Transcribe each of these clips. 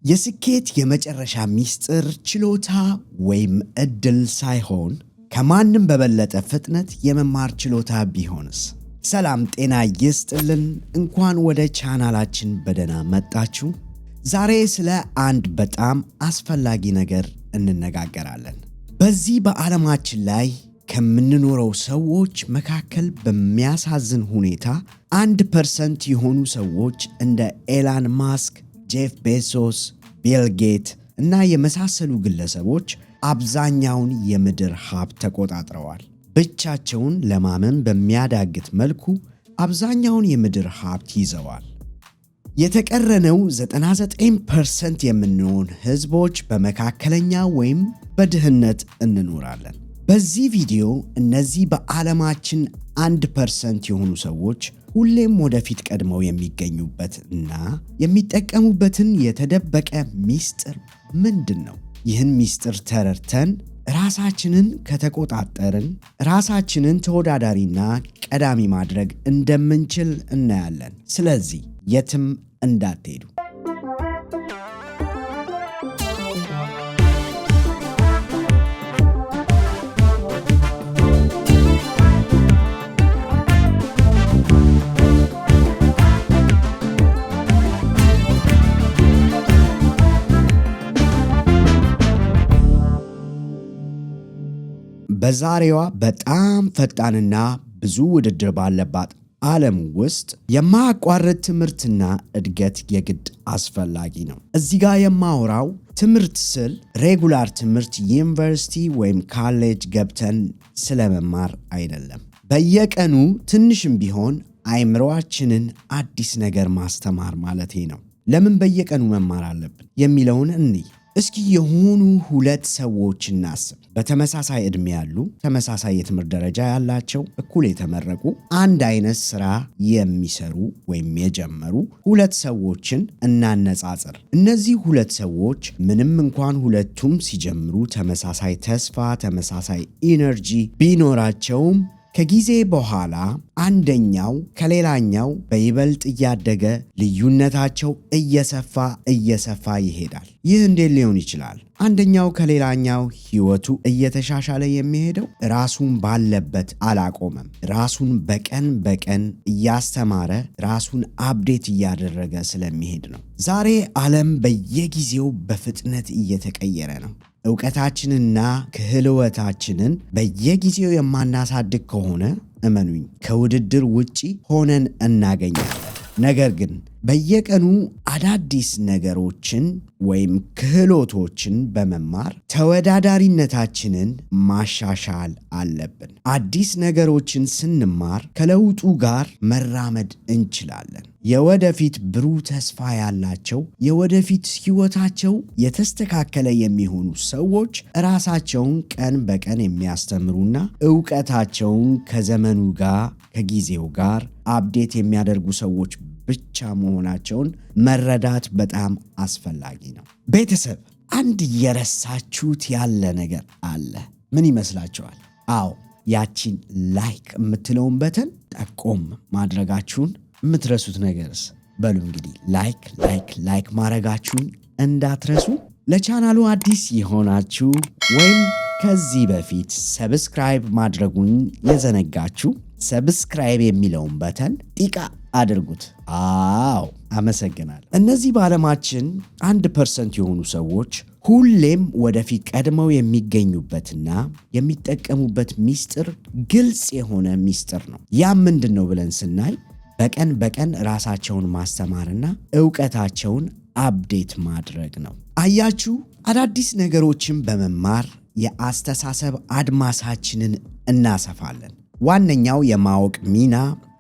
የስኬት የመጨረሻ ሚስጥር ችሎታ ወይም እድል ሳይሆን ከማንም በበለጠ ፍጥነት የመማር ችሎታ ቢሆንስ? ሰላም ጤና ይስጥልን። እንኳን ወደ ቻናላችን በደህና መጣችሁ። ዛሬ ስለ አንድ በጣም አስፈላጊ ነገር እንነጋገራለን። በዚህ በዓለማችን ላይ ከምንኖረው ሰዎች መካከል በሚያሳዝን ሁኔታ 1% የሆኑ ሰዎች እንደ ኤላን ማስክ፣ ጄፍ ቤዞስ፣ ቢል ጌት እና የመሳሰሉ ግለሰቦች አብዛኛውን የምድር ሀብት ተቆጣጥረዋል። ብቻቸውን ለማመን በሚያዳግት መልኩ አብዛኛውን የምድር ሀብት ይዘዋል። የተቀረነው 99% የምንሆን ህዝቦች በመካከለኛ ወይም በድህነት እንኖራለን። በዚህ ቪዲዮ እነዚህ በዓለማችን 1% የሆኑ ሰዎች ሁሌም ወደፊት ቀድመው የሚገኙበት እና የሚጠቀሙበትን የተደበቀ ሚስጥር ምንድን ነው? ይህን ሚስጥር ተረድተን ራሳችንን ከተቆጣጠርን ራሳችንን ተወዳዳሪና ቀዳሚ ማድረግ እንደምንችል እናያለን። ስለዚህ የትም እንዳትሄዱ። በዛሬዋ በጣም ፈጣንና ብዙ ውድድር ባለባት ዓለም ውስጥ የማያቋርጥ ትምህርትና እድገት የግድ አስፈላጊ ነው። እዚህ ጋር የማወራው ትምህርት ስል ሬጉላር ትምህርት ዩኒቨርሲቲ ወይም ካሌጅ ገብተን ስለመማር አይደለም። በየቀኑ ትንሽም ቢሆን አእምሮአችንን አዲስ ነገር ማስተማር ማለቴ ነው። ለምን በየቀኑ መማር አለብን የሚለውን እንይ። እስኪ የሆኑ ሁለት ሰዎች እናስብ። በተመሳሳይ ዕድሜ ያሉ፣ ተመሳሳይ የትምህርት ደረጃ ያላቸው፣ እኩል የተመረቁ፣ አንድ አይነት ስራ የሚሰሩ ወይም የጀመሩ ሁለት ሰዎችን እናነጻጽር። እነዚህ ሁለት ሰዎች ምንም እንኳን ሁለቱም ሲጀምሩ ተመሳሳይ ተስፋ፣ ተመሳሳይ ኢነርጂ ቢኖራቸውም ከጊዜ በኋላ አንደኛው ከሌላኛው በይበልጥ እያደገ ልዩነታቸው እየሰፋ ይሄዳል። ይህ እንዴት ሊሆን ይችላል? አንደኛው ከሌላኛው ህይወቱ እየተሻሻለ የሚሄደው ራሱን ባለበት አላቆመም። ራሱን በቀን በቀን እያስተማረ ራሱን አፕዴት እያደረገ ስለሚሄድ ነው። ዛሬ ዓለም በየጊዜው በፍጥነት እየተቀየረ ነው። ዕውቀታችንና ክህሎታችንን በየጊዜው የማናሳድግ ከሆነ እመኑኝ ከውድድር ውጪ ሆነን እናገኛለን። ነገር ግን በየቀኑ አዳዲስ ነገሮችን ወይም ክህሎቶችን በመማር ተወዳዳሪነታችንን ማሻሻል አለብን። አዲስ ነገሮችን ስንማር ከለውጡ ጋር መራመድ እንችላለን። የወደፊት ብሩህ ተስፋ ያላቸው፣ የወደፊት ህይወታቸው የተስተካከለ የሚሆኑ ሰዎች ራሳቸውን ቀን በቀን የሚያስተምሩና ዕውቀታቸውን ከዘመኑ ጋር ከጊዜው ጋር አፕዴት የሚያደርጉ ሰዎች ብቻ መሆናቸውን መረዳት በጣም አስፈላጊ ነው። ቤተሰብ፣ አንድ የረሳችሁት ያለ ነገር አለ። ምን ይመስላችኋል? አዎ፣ ያቺን ላይክ የምትለውን በተን ጠቆም ማድረጋችሁን የምትረሱት ነገርስ? በሉ እንግዲህ ላይክ ማድረጋችሁን እንዳትረሱ። ለቻናሉ አዲስ የሆናችሁ ወይም ከዚህ በፊት ሰብስክራይብ ማድረጉን የዘነጋችሁ ሰብስክራይብ የሚለውን በተን ጢቃ አድርጉት። አዎ፣ አመሰግናለሁ። እነዚህ በዓለማችን 1% የሆኑ ሰዎች ሁሌም ወደፊት ቀድመው የሚገኙበትና የሚጠቀሙበት ሚስጥር ግልጽ የሆነ ሚስጥር ነው። ያም ምንድን ነው ብለን ስናይ በቀን በቀን ራሳቸውን ማስተማርና ዕውቀታቸውን አፕዴት ማድረግ ነው። አያችሁ፣ አዳዲስ ነገሮችን በመማር የአስተሳሰብ አድማሳችንን እናሰፋለን። ዋነኛው የማወቅ ሚና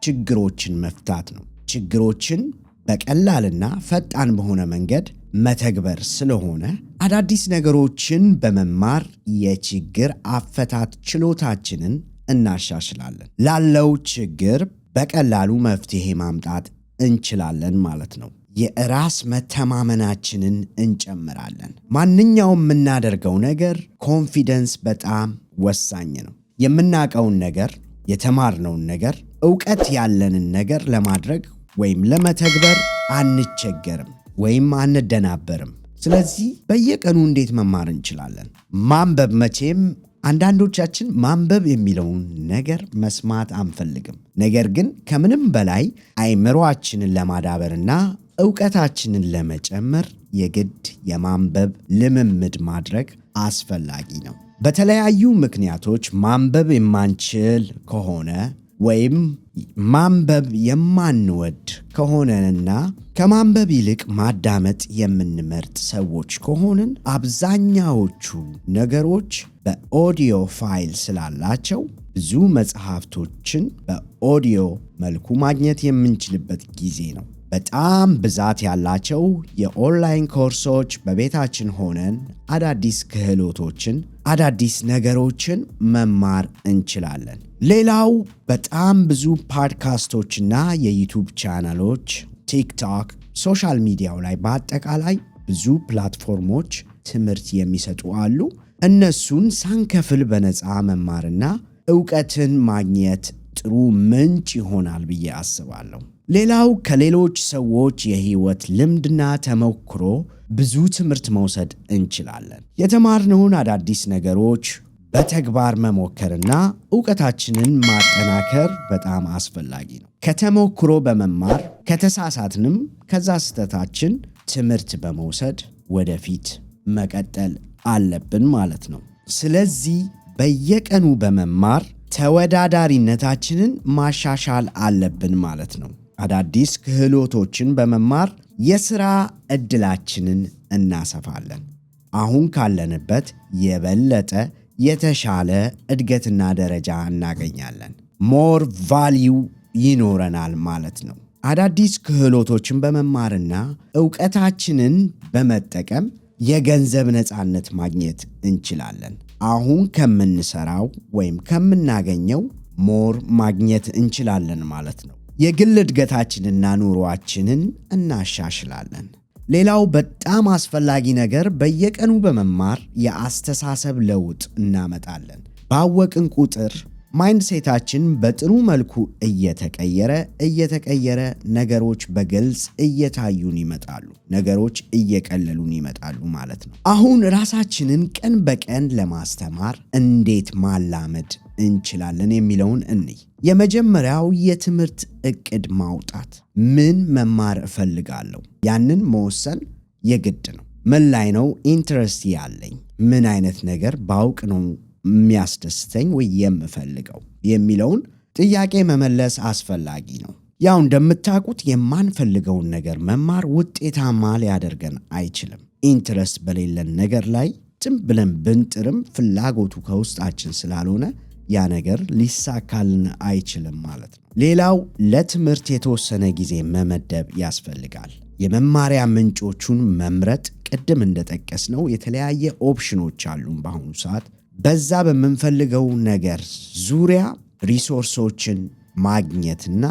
ችግሮችን መፍታት ነው። ችግሮችን በቀላልና ፈጣን በሆነ መንገድ መተግበር ስለሆነ አዳዲስ ነገሮችን በመማር የችግር አፈታት ችሎታችንን እናሻሽላለን። ላለው ችግር በቀላሉ መፍትሄ ማምጣት እንችላለን ማለት ነው። የራስ መተማመናችንን እንጨምራለን። ማንኛውም የምናደርገው ነገር ኮንፊደንስ በጣም ወሳኝ ነው። የምናውቀውን ነገር፣ የተማርነውን ነገር፣ ዕውቀት ያለንን ነገር ለማድረግ ወይም ለመተግበር አንቸገርም ወይም አንደናበርም። ስለዚህ በየቀኑ እንዴት መማር እንችላለን? ማንበብ መቼም አንዳንዶቻችን ማንበብ የሚለውን ነገር መስማት አንፈልግም። ነገር ግን ከምንም በላይ አእምሮአችንን ለማዳበርና ዕውቀታችንን ለመጨመር የግድ የማንበብ ልምምድ ማድረግ አስፈላጊ ነው። በተለያዩ ምክንያቶች ማንበብ የማንችል ከሆነ ወይም ማንበብ የማንወድ ከሆነና ከማንበብ ይልቅ ማዳመጥ የምንመርጥ ሰዎች ከሆንን አብዛኛዎቹ ነገሮች በኦዲዮ ፋይል ስላላቸው ብዙ መጽሐፍቶችን በኦዲዮ መልኩ ማግኘት የምንችልበት ጊዜ ነው። በጣም ብዛት ያላቸው የኦንላይን ኮርሶች በቤታችን ሆነን አዳዲስ ክህሎቶችን፣ አዳዲስ ነገሮችን መማር እንችላለን። ሌላው በጣም ብዙ ፖድካስቶችና የዩቲዩብ ቻናሎች፣ ቲክቶክ፣ ሶሻል ሚዲያው ላይ በአጠቃላይ ብዙ ፕላትፎርሞች ትምህርት የሚሰጡ አሉ። እነሱን ሳንከፍል በነፃ መማርና ዕውቀትን ማግኘት ጥሩ ምንጭ ይሆናል ብዬ አስባለሁ። ሌላው ከሌሎች ሰዎች የህይወት ልምድና ተሞክሮ ብዙ ትምህርት መውሰድ እንችላለን። የተማርነውን አዳዲስ ነገሮች በተግባር መሞከርና ዕውቀታችንን ማጠናከር በጣም አስፈላጊ ነው። ከተሞክሮ በመማር ከተሳሳትንም ከዛ ስህተታችን ትምህርት በመውሰድ ወደፊት መቀጠል አለብን ማለት ነው። ስለዚህ በየቀኑ በመማር ተወዳዳሪነታችንን ማሻሻል አለብን ማለት ነው። አዳዲስ ክህሎቶችን በመማር የሥራ ዕድላችንን እናሰፋለን። አሁን ካለንበት የበለጠ የተሻለ እድገትና ደረጃ እናገኛለን። ሞር ቫልዩ ይኖረናል ማለት ነው። አዳዲስ ክህሎቶችን በመማርና ዕውቀታችንን በመጠቀም የገንዘብ ነፃነት ማግኘት እንችላለን። አሁን ከምንሰራው ወይም ከምናገኘው ሞር ማግኘት እንችላለን ማለት ነው። የግል እድገታችንና ኑሮአችንን እናሻሽላለን። ሌላው በጣም አስፈላጊ ነገር በየቀኑ በመማር የአስተሳሰብ ለውጥ እናመጣለን። ባወቅን ቁጥር ማይንድሴታችን በጥሩ መልኩ እየተቀየረ ነገሮች በግልጽ እየታዩን ይመጣሉ። ነገሮች እየቀለሉን ይመጣሉ ማለት ነው። አሁን ራሳችንን ቀን በቀን ለማስተማር እንዴት ማላመድ እንችላለን የሚለውን እንይ። የመጀመሪያው የትምህርት ዕቅድ ማውጣት። ምን መማር እፈልጋለሁ? ያንን መወሰን የግድ ነው። ምን ላይ ነው ኢንትረስት ያለኝ? ምን አይነት ነገር ባውቅ ነው የሚያስደስተኝ ወይ የምፈልገው የሚለውን ጥያቄ መመለስ አስፈላጊ ነው። ያው እንደምታውቁት የማንፈልገውን ነገር መማር ውጤታማ ሊያደርገን አይችልም። ኢንትረስት በሌለን ነገር ላይ ዝም ብለን ብንጥርም ፍላጎቱ ከውስጣችን ስላልሆነ ያ ነገር ሊሳካልን አይችልም ማለት ነው። ሌላው ለትምህርት የተወሰነ ጊዜ መመደብ ያስፈልጋል። የመማሪያ ምንጮቹን መምረጥ። ቅድም እንደጠቀስነው የተለያየ ኦፕሽኖች አሉን በአሁኑ ሰዓት። በዛ በምንፈልገው ነገር ዙሪያ ሪሶርሶችን ማግኘትና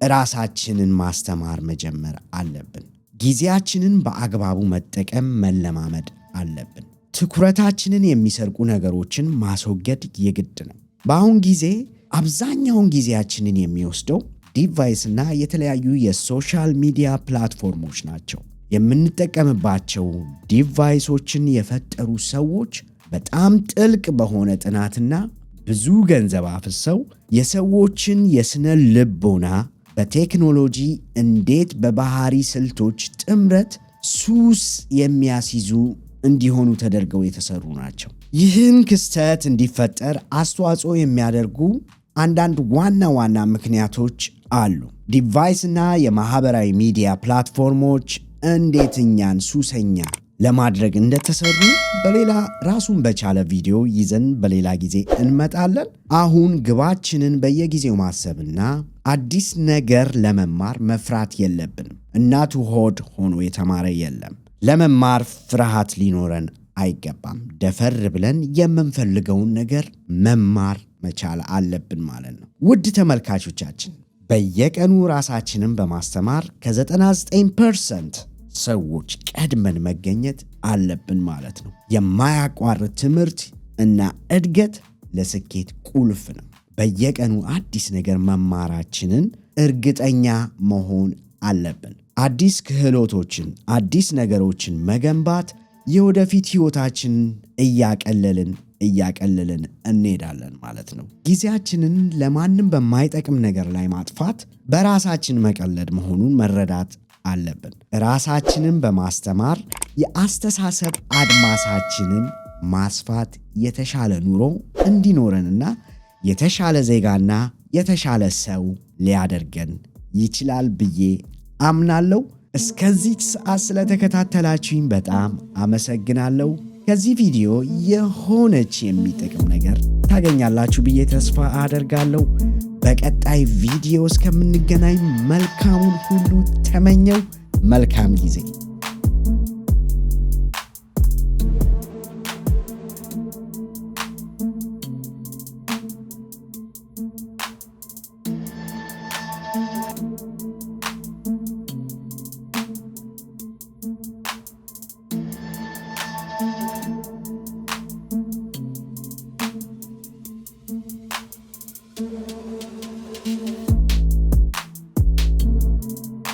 ራሳችንን ማስተማር መጀመር አለብን። ጊዜያችንን በአግባቡ መጠቀም መለማመድ አለብን። ትኩረታችንን የሚሰርቁ ነገሮችን ማስወገድ የግድ ነው። በአሁን ጊዜ አብዛኛውን ጊዜያችንን የሚወስደው ዲቫይስና የተለያዩ የሶሻል ሚዲያ ፕላትፎርሞች ናቸው። የምንጠቀምባቸው ዲቫይሶችን የፈጠሩ ሰዎች በጣም ጥልቅ በሆነ ጥናትና ብዙ ገንዘብ አፍሰው የሰዎችን የስነ ልቦና በቴክኖሎጂ እንዴት በባህሪ ስልቶች ጥምረት ሱስ የሚያስይዙ እንዲሆኑ ተደርገው የተሰሩ ናቸው። ይህን ክስተት እንዲፈጠር አስተዋጽኦ የሚያደርጉ አንዳንድ ዋና ምክንያቶች አሉ። ዲቫይስና የማህበራዊ ሚዲያ ፕላትፎርሞች እንዴት እኛን ሱሰኛ ለማድረግ እንደተሰሩ በሌላ ራሱን በቻለ ቪዲዮ ይዘን በሌላ ጊዜ እንመጣለን። አሁን ግባችንን በየጊዜው ማሰብና አዲስ ነገር ለመማር መፍራት የለብንም። እናቱ ሆድ ሆኖ የተማረ የለም። ለመማር ፍርሃት ሊኖረን አይገባም። ደፈር ብለን የምንፈልገውን ነገር መማር መቻል አለብን ማለት ነው። ውድ ተመልካቾቻችን በየቀኑ ራሳችንን በማስተማር ከ99% ሰዎች ቀድመን መገኘት አለብን ማለት ነው። የማያቋርጥ ትምህርት እና እድገት ለስኬት ቁልፍ ነው። በየቀኑ አዲስ ነገር መማራችንን እርግጠኛ መሆን አለብን። አዲስ ክህሎቶችን፣ አዲስ ነገሮችን መገንባት የወደፊት ሕይወታችንን እያቀለልን እንሄዳለን ማለት ነው። ጊዜያችንን ለማንም በማይጠቅም ነገር ላይ ማጥፋት በራሳችን መቀለድ መሆኑን መረዳት አለብን። ራሳችንን በማስተማር የአስተሳሰብ አድማሳችንን ማስፋት የተሻለ ኑሮ እንዲኖረንና የተሻለ ዜጋና የተሻለ ሰው ሊያደርገን ይችላል ብዬ አምናለሁ። እስከዚህ ሰዓት ስለተከታተላችሁኝ በጣም አመሰግናለሁ። ከዚህ ቪዲዮ የሆነች የሚጠቅም ነገር ታገኛላችሁ ብዬ ተስፋ አደርጋለሁ። በቀጣይ ቪዲዮ እስከምንገናኝ መልካሙን ሁሉ ተመኘው። መልካም ጊዜ